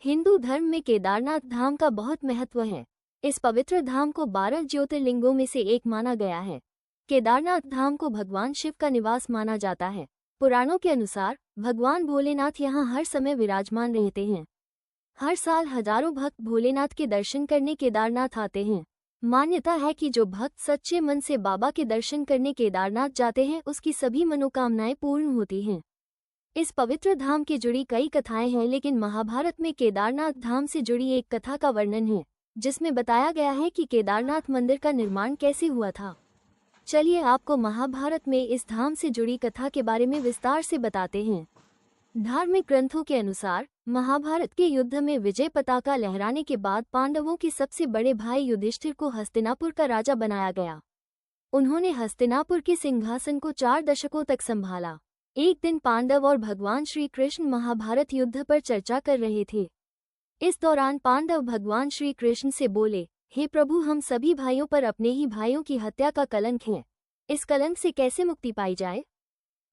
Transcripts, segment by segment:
हिंदू धर्म में केदारनाथ धाम का बहुत महत्व है। इस पवित्र धाम को 12 ज्योतिर्लिंगों में से एक माना गया है। केदारनाथ धाम को भगवान शिव का निवास माना जाता है। पुराणों के अनुसार भगवान भोलेनाथ यहाँ हर समय विराजमान रहते हैं। हर साल हजारों भक्त भोलेनाथ के दर्शन करने केदारनाथ आते हैं। मान्यता है कि जो भक्त सच्चे मन से बाबा के दर्शन करने केदारनाथ जाते हैं उसकी सभी मनोकामनाएं पूर्ण होती हैं। इस पवित्र धाम के जुड़ी कई कथाएं हैं, लेकिन महाभारत में केदारनाथ धाम से जुड़ी एक कथा का वर्णन है जिसमें बताया गया है कि केदारनाथ मंदिर का निर्माण कैसे हुआ था। चलिए आपको महाभारत में इस धाम से जुड़ी कथा के बारे में विस्तार से बताते हैं। धार्मिक ग्रंथों के अनुसार महाभारत के युद्ध में विजय पताका लहराने के बाद पांडवों के सबसे बड़े भाई युधिष्ठिर को हस्तिनापुर का राजा बनाया गया। उन्होंने हस्तिनापुर के सिंहासन को 4 दशकों तक संभाला। एक दिन पांडव और भगवान श्री कृष्ण महाभारत युद्ध पर चर्चा कर रहे थे। इस दौरान पांडव भगवान श्री कृष्ण से बोले, हे प्रभु, हम सभी भाइयों पर अपने ही भाइयों की हत्या का कलंक है। इस कलंक से कैसे मुक्ति पाई जाए?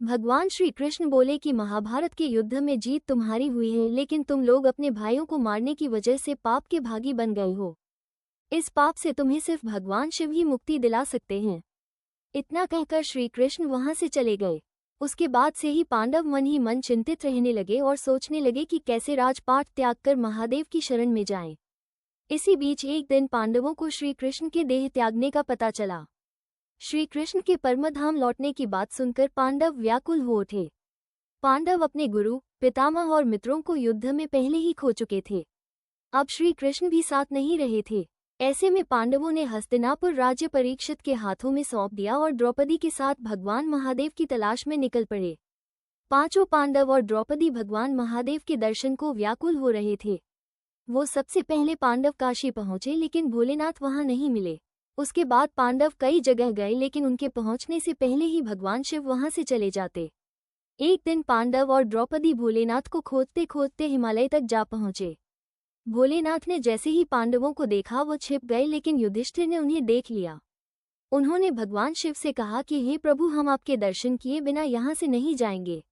भगवान श्री कृष्ण बोले कि महाभारत के युद्ध में जीत तुम्हारी हुई है, लेकिन तुम लोग अपने भाइयों को मारने की वजह से पाप के भागी बन गए हो। इस पाप से तुम्हें सिर्फ भगवान शिव ही मुक्ति दिला सकते हैं। इतना कहकर श्री कृष्ण वहां से चले गए। उसके बाद से ही पांडव मन ही मन चिंतित रहने लगे और सोचने लगे कि कैसे राजपाट त्याग कर महादेव की शरण में जाएं। इसी बीच एक दिन पांडवों को श्री कृष्ण के देह त्यागने का पता चला। श्री कृष्ण के परमधाम लौटने की बात सुनकर पांडव व्याकुल हो उठे। पांडव अपने गुरु, पितामह और मित्रों को युद्ध में पहले ही खो चुके थे। अब श्री कृष्ण भी साथ नहीं रहे थे। ऐसे में पांडवों ने हस्तिनापुर राज्य परीक्षित के हाथों में सौंप दिया और द्रौपदी के साथ भगवान महादेव की तलाश में निकल पड़े। पांचों पांडव और द्रौपदी भगवान महादेव के दर्शन को व्याकुल हो रहे थे। वो सबसे पहले पांडव काशी पहुंचे, लेकिन भोलेनाथ वहां नहीं मिले। उसके बाद पांडव कई जगह गए, लेकिन उनके पहुंचने से पहले ही भगवान शिव वहां से चले जाते। एक दिन पांडव और द्रौपदी भोलेनाथ को खोजते खोजते हिमालय तक जा पहुंचे। भोलेनाथ ने जैसे ही पांडवों को देखा वो छिप गए, लेकिन युधिष्ठिर ने उन्हें देख लिया। उन्होंने भगवान शिव से कहा कि हे प्रभु, हम आपके दर्शन किए बिना यहाँ से नहीं जाएंगे।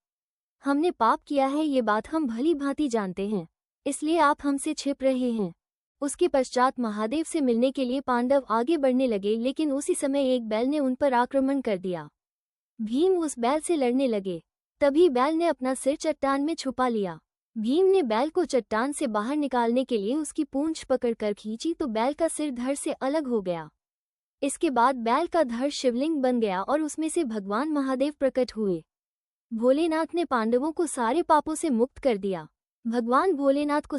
हमने पाप किया है, ये बात हम भली भांति जानते हैं, इसलिए आप हमसे छिप रहे हैं। उसके पश्चात महादेव से मिलने के लिए पांडव आगे बढ़ने लगे, लेकिन उसी समय एक बैल ने उन पर आक्रमण कर दिया। भीम उस बैल से लड़ने लगे। तभी बैल ने अपना सिर चट्टान में छुपा लिया। भीम ने बैल को चट्टान से बाहर निकालने के लिए उसकी पूंछ पकड़कर खींची तो बैल का सिर धड़ से अलग हो गया। इसके बाद बैल का धड़ शिवलिंग बन गया और उसमें से भगवान महादेव प्रकट हुए। भोलेनाथ ने पांडवों को सारे पापों से मुक्त कर दिया। भगवान भोलेनाथ को